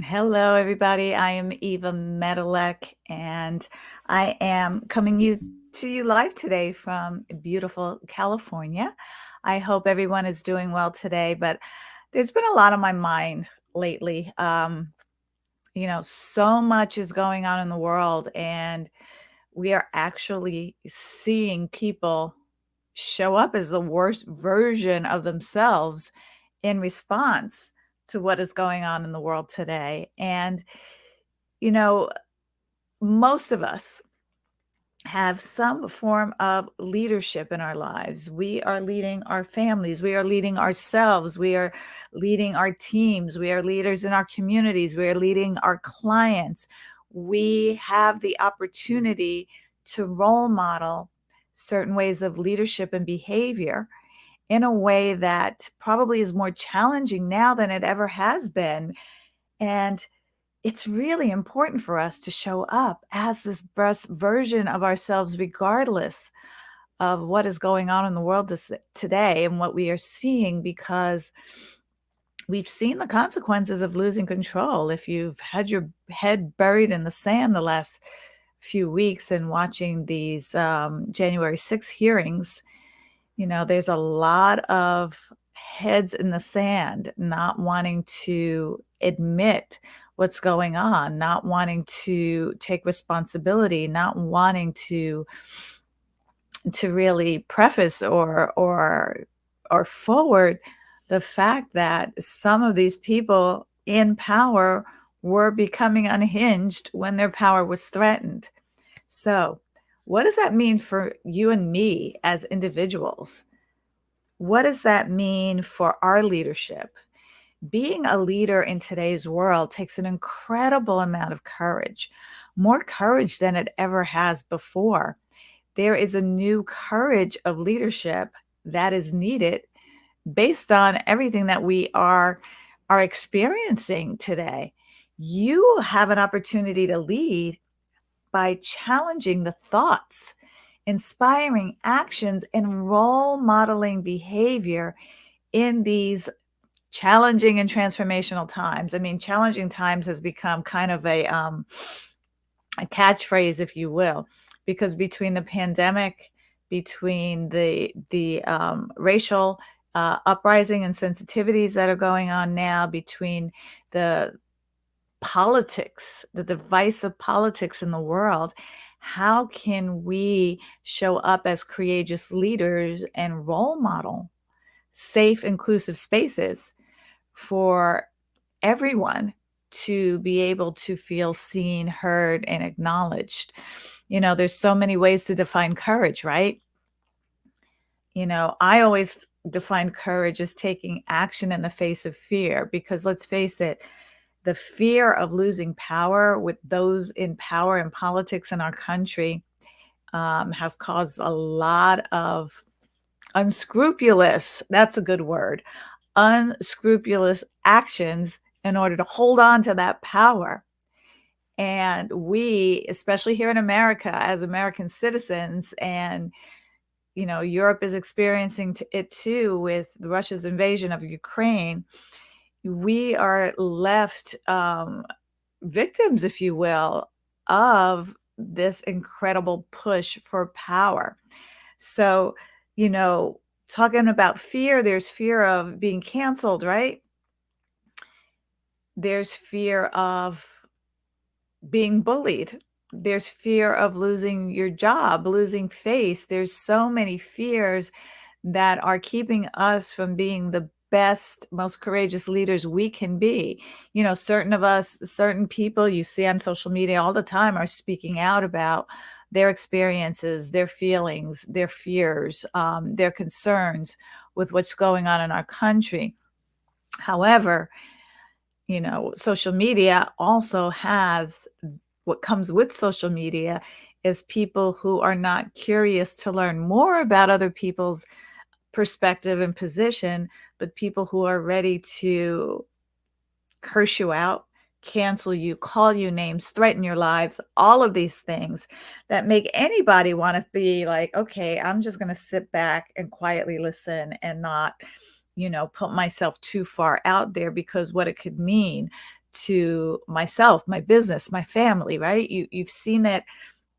Hello, everybody. I am Eva Medalek, and I am coming to you live today from beautiful California. I hope everyone is doing well today, but there's been a lot on my mind lately. So much is going on in the world, and we are actually seeing people show up as the worst version of themselves in response to what is going on in the world today. And, you know, most of us have some form of leadership in our lives. We are leading our families, we are leading ourselves, we are leading our teams, we are leaders in our communities, we are leading our clients. We have the opportunity to role model certain ways of leadership and behavior in a way that probably is more challenging now than it ever has been. And it's really important for us to show up as this best version of ourselves, regardless of what is going on in the world today and what we are seeing, because we've seen the consequences of losing control. If you've had your head buried in the sand the last few weeks and watching these January 6th hearings, there's a lot of heads in the sand, not wanting to admit what's going on, not wanting to take responsibility, not wanting to really preface or forward the fact that some of these people in power were becoming unhinged when their power was threatened. So, what does that mean for you and me as individuals? What does that mean for our leadership? Being a leader in today's world takes an incredible amount of courage, more courage than it ever has before. There is a new courage of leadership that is needed based on everything that we are experiencing today. You have an opportunity to lead by challenging the thoughts, inspiring actions, and role modeling behavior in these challenging and transformational times. I mean, challenging times has become kind of a catchphrase, if you will, because between the pandemic, between the racial uprising and sensitivities that are going on now, between the politics, the divisive politics in the world, how can we show up as courageous leaders and role model safe, inclusive spaces for everyone to be able to feel seen, heard, and acknowledged? There's so many ways to define courage, right? I always define courage as taking action in the face of fear, because let's face it, the fear of losing power with those in power in politics in our country has caused a lot of unscrupulous, that's a good word, unscrupulous actions in order to hold on to that power. And we, especially here in America, as American citizens, and Europe is experiencing it too with Russia's invasion of Ukraine, we are left victims, if you will, of this incredible push for power. So, you know, talking about fear, there's fear of being canceled, right? There's fear of being bullied. There's fear of losing your job, losing face. There's so many fears that are keeping us from being the best, most courageous leaders we can be. Certain of us, certain people you see on social media all the time are speaking out about their experiences, their feelings, their fears, their concerns with what's going on in our country. However, social media also has, what comes with social media is people who are not curious to learn more about other people's perspective and position, but people who are ready to curse you out, cancel you, call you names, threaten your lives, all of these things that make anybody want to be like, okay, I'm just going to sit back and quietly listen and not, put myself too far out there, because what it could mean to myself, my business, my family, right? You've seen it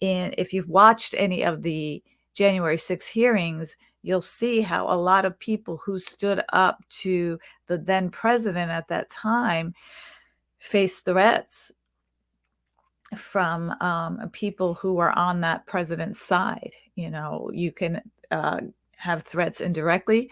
in if you've watched any of the January 6 hearings, you'll see how a lot of people who stood up to the then president at that time faced threats from people who were on that president's side. You know, you can have threats indirectly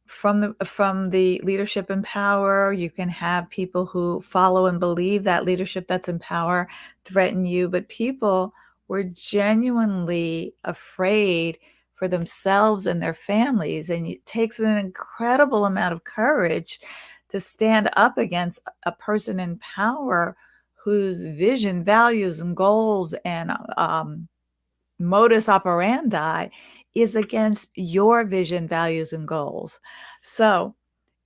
from the leadership in power. You can have people who follow and believe that leadership that's in power threaten you, but people were genuinely afraid for themselves and their families, and it takes an incredible amount of courage to stand up against a person in power whose vision, values, and goals and modus operandi is against your vision, values, and goals. So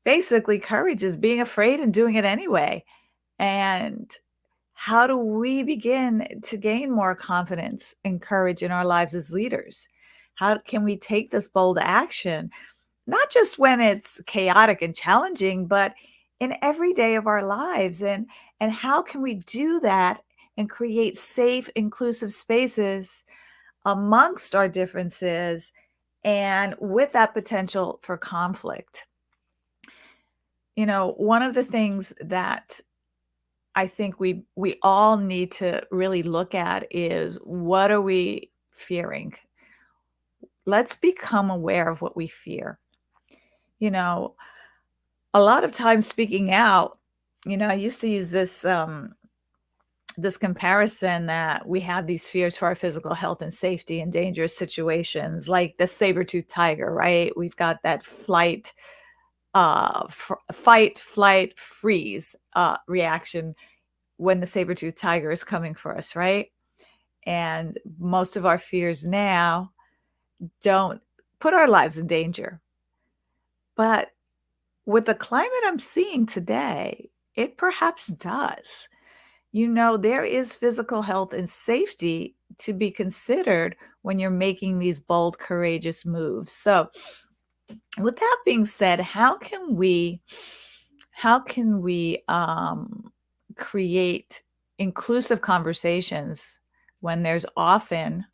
basically, courage is being afraid and doing it anyway. And how do we begin to gain more confidence and courage in our lives as leaders? How can we take this bold action, not just when it's chaotic and challenging, but in every day of our lives? And how can we do that and create safe, inclusive spaces amongst our differences and with that potential for conflict? You know, one of the things that I think we all need to really look at is, what are we fearing? Let's become aware of what we fear. You know, a lot of times speaking out, you know, I used to use this comparison that we have these fears for our physical health and safety in dangerous situations, like the saber-toothed tiger, right? We've got that fight, flight, freeze reaction when the saber-toothed tiger is coming for us, right? And most of our fears now don't put our lives in danger. But with the climate I'm seeing today, it perhaps does. You know, there is physical health and safety to be considered when you're making these bold, courageous moves. So, with that being said, how can we create inclusive conversations when there's often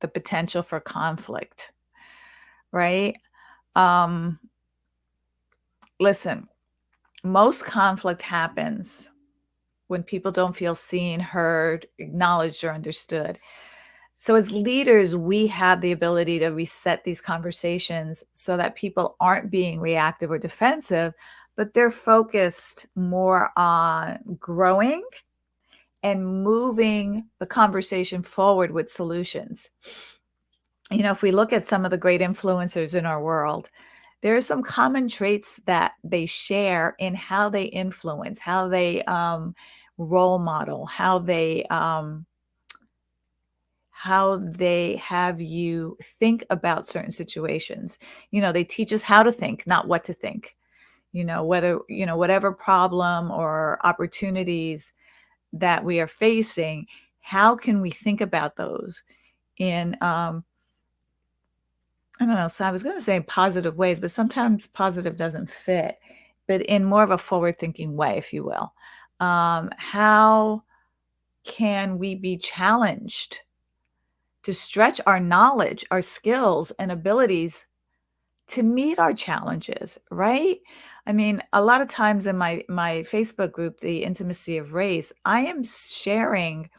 the potential for conflict, right? Um, Listen, most conflict happens when people don't feel seen, heard, acknowledged, or understood. So, as leaders, we have the ability to reset these conversations so that people aren't being reactive or defensive, but they're focused more on growing and moving the conversation forward with solutions. You know, if we look at some of the great influencers in our world, there are some common traits that they share in how they influence, how they role model, how they have you think about certain situations. You know, they teach us how to think, not what to think. You know, whether, you know, whatever problem or opportunities that we are facing, how can we think about those in I don't know. So I was going to say positive ways, but sometimes positive doesn't fit, but in more of a forward thinking way, if you will. How can we be challenged to stretch our knowledge, our skills, and abilities to meet our challenges, right? I mean, a lot of times in my Facebook group, The Intimacy of Race, I am sharing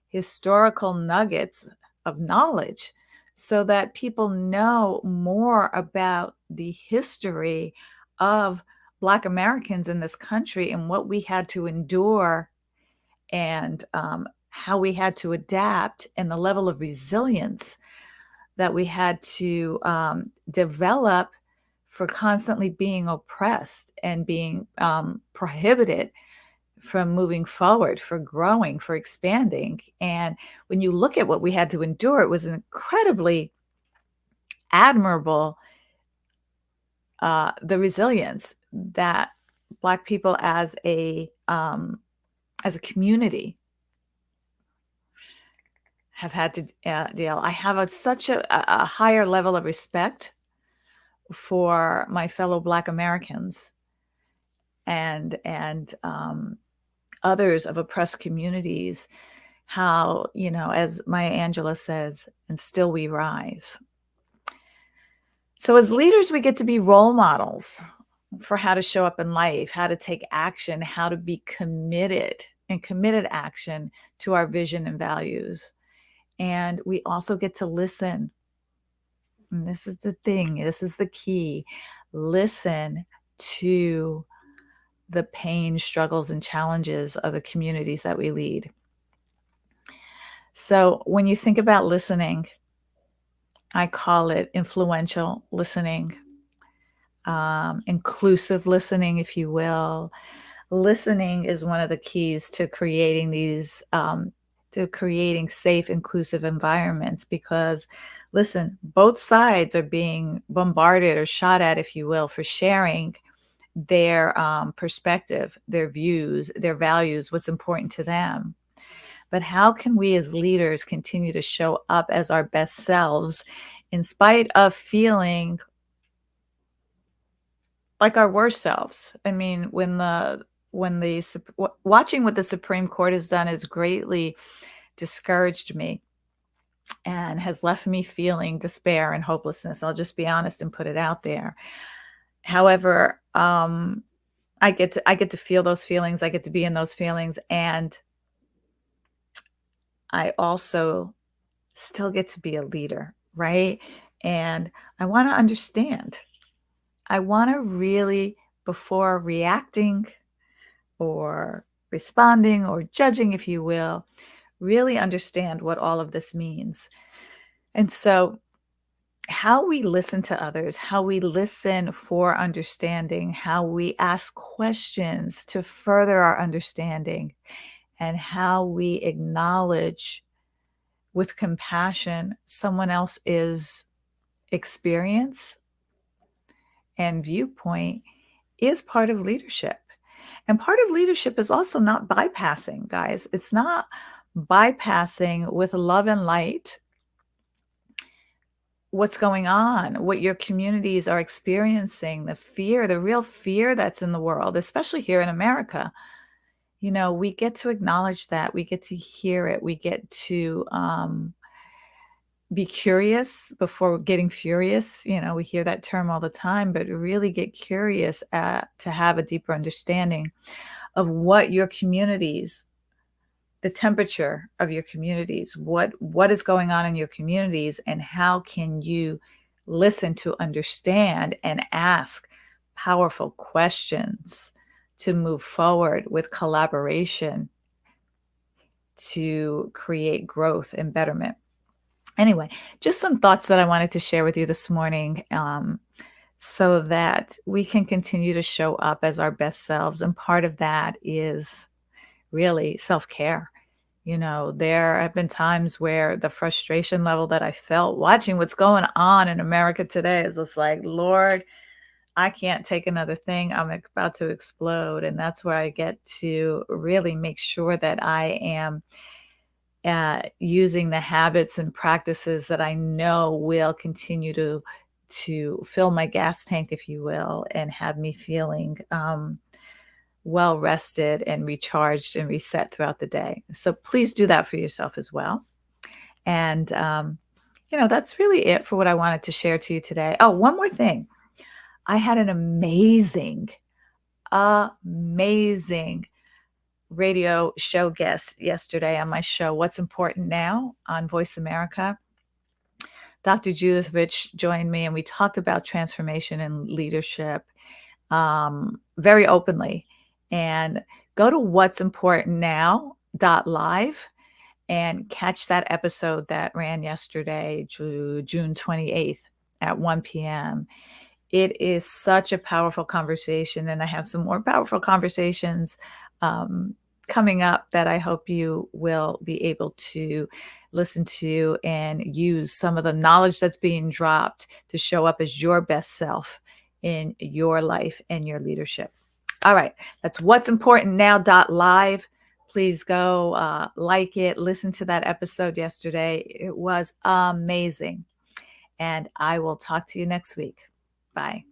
historical nuggets of knowledge so that people know more about the history of Black Americans in this country and what we had to endure, and how we had to adapt, and the level of resilience that we had to develop for constantly being oppressed and being prohibited from moving forward, for growing, for expanding. And when you look at what we had to endure, it was an incredibly admirable, the resilience that Black people as a community have had to deal. I have such a higher level of respect for my fellow Black Americans and others of oppressed communities, how, as Maya Angelou says, and still we rise. So as leaders, we get to be role models for how to show up in life, how to take action, how to be committed action to our vision and values. And we also get to listen. And this is the thing, this is the key. Listen to the pain, struggles, and challenges of the communities that we lead. So when you think about listening, I call it influential listening, inclusive listening, if you will. Listening is one of the keys to creating safe, inclusive environments, because listen, both sides are being bombarded or shot at, if you will, for sharing their perspective, their views, their values, what's important to them. But how can we as leaders continue to show up as our best selves in spite of feeling like our worst selves? I mean, watching what the Supreme Court has done has greatly discouraged me and has left me feeling despair and hopelessness. I'll just be honest and put it out there. However, I get to feel those feelings. I get to be in those feelings, and I also still get to be a leader, right? And I want to understand. I want to really, before reacting or responding or judging, if you will, really understand what all of this means. And so, how we listen to others, how we listen for understanding, how we ask questions to further our understanding, and how we acknowledge with compassion someone else's experience and viewpoint is part of leadership. And part of leadership is also not bypassing, guys. It's not bypassing with love and light what's going on, what your communities are experiencing, the fear, the real fear that's in the world, especially here in America. We get to acknowledge that. We get to hear it. We get to be curious before getting furious. We hear that term all the time, but really get curious to have a deeper understanding of what your communities, the temperature of your communities, what is going on in your communities, and how can you listen to understand and ask powerful questions to move forward with collaboration to create growth and betterment. Anyway, just some thoughts that I wanted to share with you this morning, so that we can continue to show up as our best selves. And part of that is really self-care. There have been times where the frustration level that I felt watching what's going on in America today is just like, Lord, I can't take another thing. I'm about to explode. And that's where I get to really make sure that I am using the habits and practices that I know will continue to fill my gas tank, if you will, and have me feeling well rested and recharged and reset throughout the day. So please do that for yourself as well. And that's really it for what I wanted to share to you today. Oh, one more thing. I had an amazing radio show guest yesterday on my show, What's Important Now, on Voice America. Dr. Judith Rich joined me, and we talked about transformation and leadership very openly. And go to what'simportantnow.live and catch that episode that ran yesterday, June 28th at 1 p.m. It is such a powerful conversation, and I have some more powerful conversations coming up that I hope you will be able to listen to and use some of the knowledge that's being dropped to show up as your best self in your life and your leadership. All right, that's what's important now.live. Please go like it, listen to that episode yesterday. It was amazing. And I will talk to you next week. Bye.